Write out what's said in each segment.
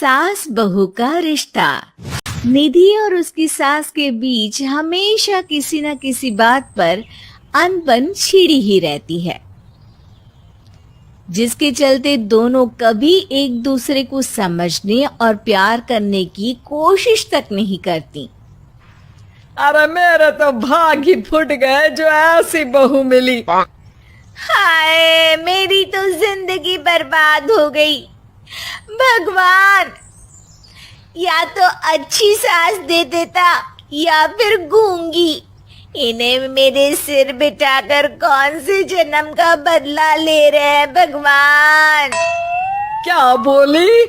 सास बहू का रिश्ता। निधि और उसकी सास के बीच हमेशा किसी न किसी बात पर अनबन छिड़ी ही रहती है, जिसके चलते दोनों कभी एक दूसरे को समझने और प्यार करने की कोशिश तक नहीं करती। अरे मेरे तो भाग ही फुट गए जो ऐसी बहू मिली। हाय, मेरी तो जिंदगी बर्बाद हो गई। भगवान, या तो अच्छी सास दे देता या फिर गूंगी। इन्हें मेरे सिर बिठाकर कौन से जन्म का बदला ले रहे हैं भगवान। क्या बोली?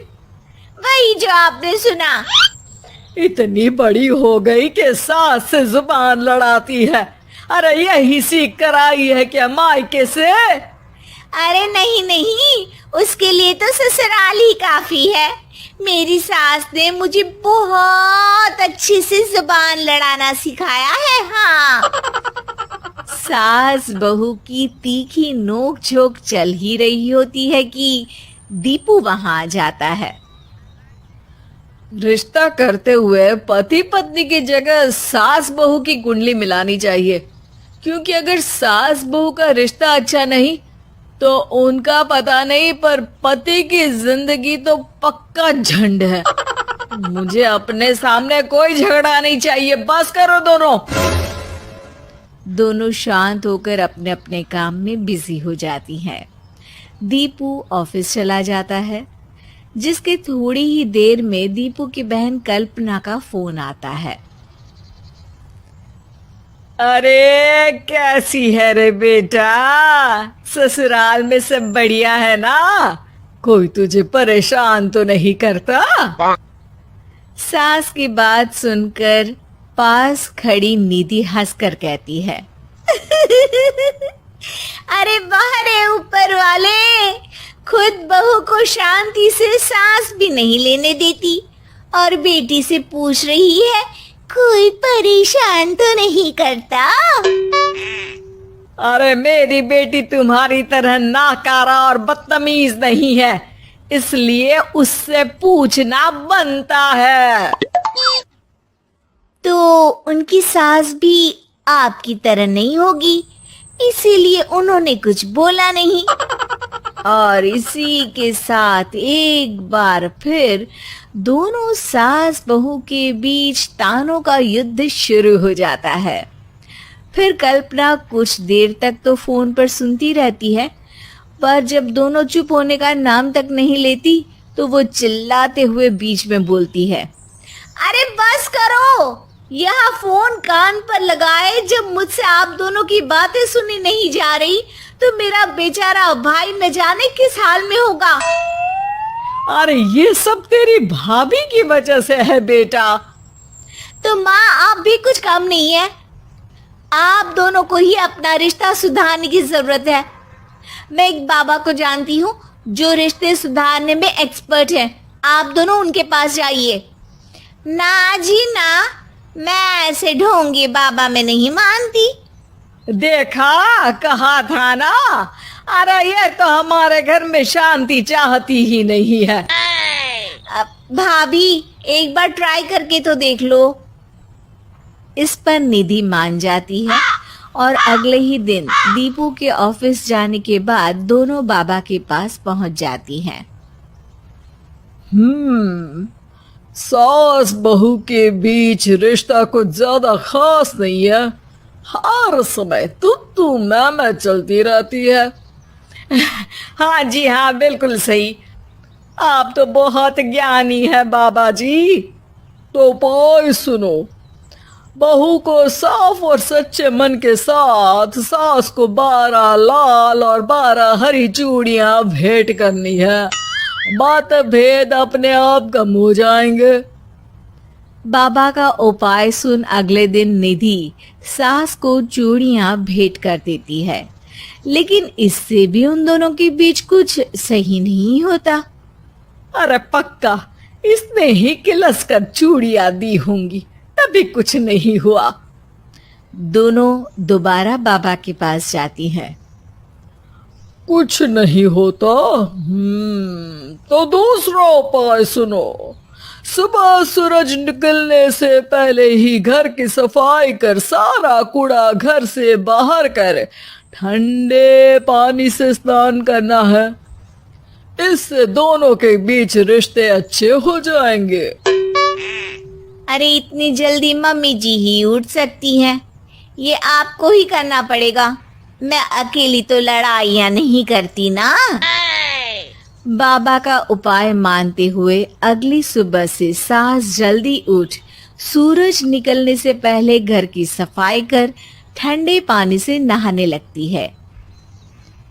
वही जो आपने सुना। इतनी बड़ी हो गई कि सास से जुबान लड़ाती है। अरे यही सीख कर आई है क्या मायके से? अरे नहीं नहीं, उसके लिए तो ससुराल ही काफी है। मेरी सास ने मुझे बहुत अच्छे से जुबान लड़ाना सिखाया है। हाँ। सास बहू की तीखी नोक झोंक चल ही रही होती है कि दीपू वहां आ जाता है। रिश्ता करते हुए पति पत्नी की जगह सास बहू की कुंडली मिलानी चाहिए, क्योंकि अगर सास बहू का रिश्ता अच्छा नहीं तो उनका पता नहीं, पर पति की जिंदगी तो पक्का झंड है। मुझे अपने सामने कोई झगड़ा नहीं चाहिए। बस करो दोनों। दोनों शांत होकर अपने अपने काम में बिजी हो जाती हैं। दीपू ऑफिस चला जाता है, जिसके थोड़ी ही देर में दीपू की बहन कल्पना का फोन आता है। अरे कैसी है रे बेटा? ससुराल में सब बढ़िया है ना? कोई तुझे परेशान तो नहीं करता? सास की बात सुनकर पास खड़ी निधि हंसकर कहती है, अरे वाह रे ऊपर वाले, खुद बहू को शांति से सांस भी नहीं लेने देती और बेटी से पूछ रही है कोई परेशान तो नहीं करता। अरे मेरी बेटी तुम्हारी तरह नाकारा और बदतमीज नहीं है, इसलिए उससे पूछना बनता है। तो उनकी सास भी आपकी तरह नहीं होगी, इसीलिए उन्होंने कुछ बोला नहीं। और इसी के साथ एक बार फिर दोनों सास बहू के बीच तानों का युद्ध शुरू हो जाता है। फिर कल्पना कुछ देर तक तो फोन पर सुनती रहती है, पर जब दोनों चुप होने का नाम तक नहीं लेती तो वो चिल्लाते हुए बीच में बोलती है, अरे बस करो, यह फोन कान पर लगाए। जब मुझसे आप दोनों की बातें सुनी नहीं जा रही तो मेरा बेचारा भाई न जाने किस हाल में होगा। अरे ये सब तेरी भाभी की वजह से है बेटा। तो माँ, आप भी कुछ कम नहीं है। आप दोनों को ही अपना रिश्ता सुधारने की जरूरत है। मैं एक बाबा को जानती हूँ जो रिश्ते सुधारने में एक्सपर्ट है। आप दोनों उनके पास जाइए। ना जी ना, मैं ऐसे ढोंगी बाबा में नहीं मानती। देखा, कहा था ना। अरे ये तो हमारे घर में शांति चाहती ही नहीं है। भाभी, एक बार ट्राई करके तो देख लो। इस पर निधि मान जाती है और अगले ही दिन दीपू के ऑफिस जाने के बाद दोनों बाबा के पास पहुंच जाती हैं। सास बहू के बीच रिश्ता कुछ ज्यादा खास नहीं है। हर समय तू मैं चलती रहती है। हाँ जी हाँ, बिल्कुल सही। आप तो बहुत ज्ञानी है बाबा जी। तो पाई सुनो, बहू को साफ और सच्चे मन के साथ सास को 12 लाल और 12 हरी चूड़ियां भेंट करनी है। बात भेद अपने आप कम हो जाएंगे। बाबा का उपाय सुन अगले दिन निधि सास को चूड़ियां भेंट कर देती है, लेकिन इससे भी उन दोनों के बीच कुछ सही नहीं होता। अरे पक्का इसने ही किलस कर चूड़ियां दी होंगी, तभी कुछ नहीं हुआ। दोनों दोबारा बाबा के पास जाती हैं। कुछ नहीं होता। तो दूसरा उपाय सुनो। सुबह सूरज निकलने से पहले ही घर की सफाई कर सारा कूड़ा घर से बाहर कर ठंडे पानी से स्नान करना है। इससे दोनों के बीच रिश्ते अच्छे हो जाएंगे। अरे इतनी जल्दी मम्मी जी ही उठ सकती हैं? ये आपको ही करना पड़ेगा। मैं अकेली तो लड़ाइयाँ नहीं करती ना। बाबा का उपाय मानते हुए अगली सुबह से सास जल्दी उठ सूरज निकलने से पहले घर की सफाई कर ठंडे पानी से नहाने लगती है।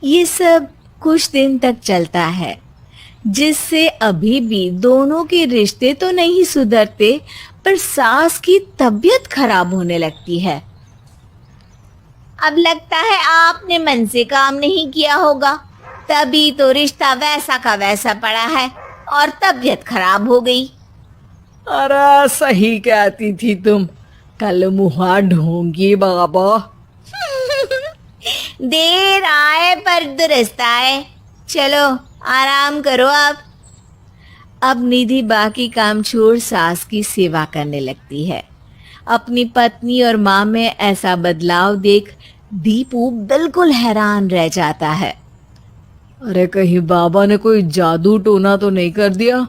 ये सब कुछ दिन तक चलता है, जिससे अभी भी दोनों के रिश्ते तो नहीं सुधरते, पर सास की तबीयत खराब होने लगती है। अब लगता है आपने मन से काम नहीं किया होगा, तभी तो रिश्ता वैसा का वैसा पड़ा है और तबीयत खराब हो गई। अरे सही कहती थी तुम, कल मुहा ढूंढी बाबा। देर आए पर दुरुस्त आए। चलो आराम करो अब निधि बाकी काम छोड़ सास की सेवा करने लगती है। अपनी पत्नी और माँ में ऐसा बदलाव देख दीपू बिल्कुल हैरान रह जाता है। अरे कहीं बाबा ने कोई जादू टोना तो नहीं कर दिया?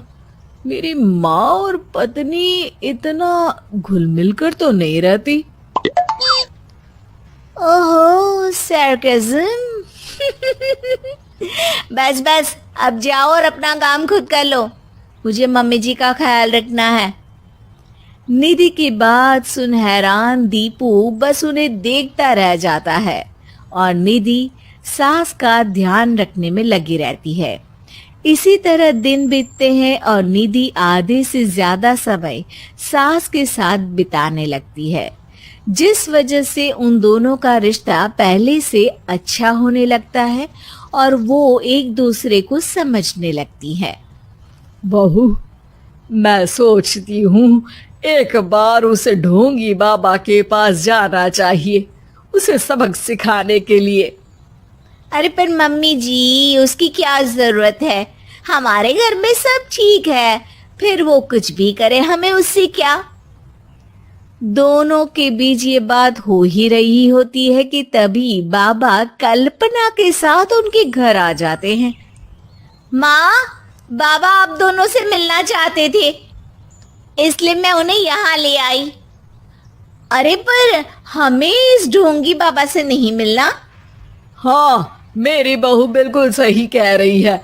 मेरी माँ और पत्नी इतना घुल मिल कर तो नहीं रहती। ओहो सरकाज़म। बस बस अब जाओ और अपना काम खुद कर लो, मुझे मम्मी जी का ख्याल रखना है। निधि की बात सुन हैरान दीपू बस उन्हें देखता रह जाता है और निधि सास का ध्यान रखने में लगी रहती है। इसी तरह दिन बीतते हैं और निधि आधे से ज्यादा समय सास के साथ बिताने लगती है, जिस वजह से उन दोनों का रिश्ता पहले से अच्छा होने लगता है और वो एक दूसरे को समझने लगती है। बहू, मैं सोचती हूँ एक बार उसे ढोंगी बाबा के पास जाना चाहिए, उसे सबक सिखाने के लिए। अरे पर मम्मी जी, उसकी क्या जरूरत है? हमारे घर में सब ठीक है, फिर वो कुछ भी करे, हमें उससे क्या। दोनों के बीच ये बात हो ही रही होती है कि तभी बाबा कल्पना के साथ उनके घर आ जाते हैं। माँ, बाबा आप दोनों से मिलना चाहते थे, इसलिए मैं उन्हें यहाँ ले आई। अरे पर हमें इस ढोंगी बाबा से नहीं मिलना। हाँ, मेरी बहू बिल्कुल सही कह रही है।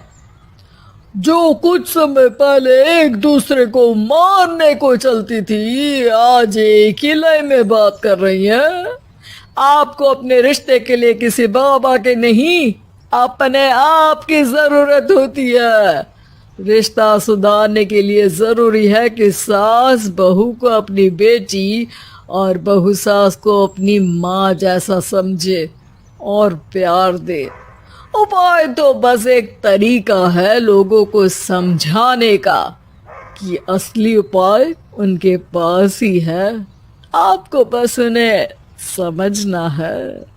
जो कुछ समय पहले एक दूसरे को मारने को चलती थी, आज एक ही लय में बात कर रही है। आपको अपने रिश्ते के लिए किसी बाबा के नहीं, अपने आप की जरूरत होती है। रिश्ता सुधारने के लिए जरूरी है कि सास बहू को अपनी बेटी और बहू सास को अपनी माँ जैसा समझे और प्यार दे। उपाय तो बस एक तरीका है लोगों को समझाने का कि असली उपाय उनके पास ही है, आपको बस उन्हें समझना है।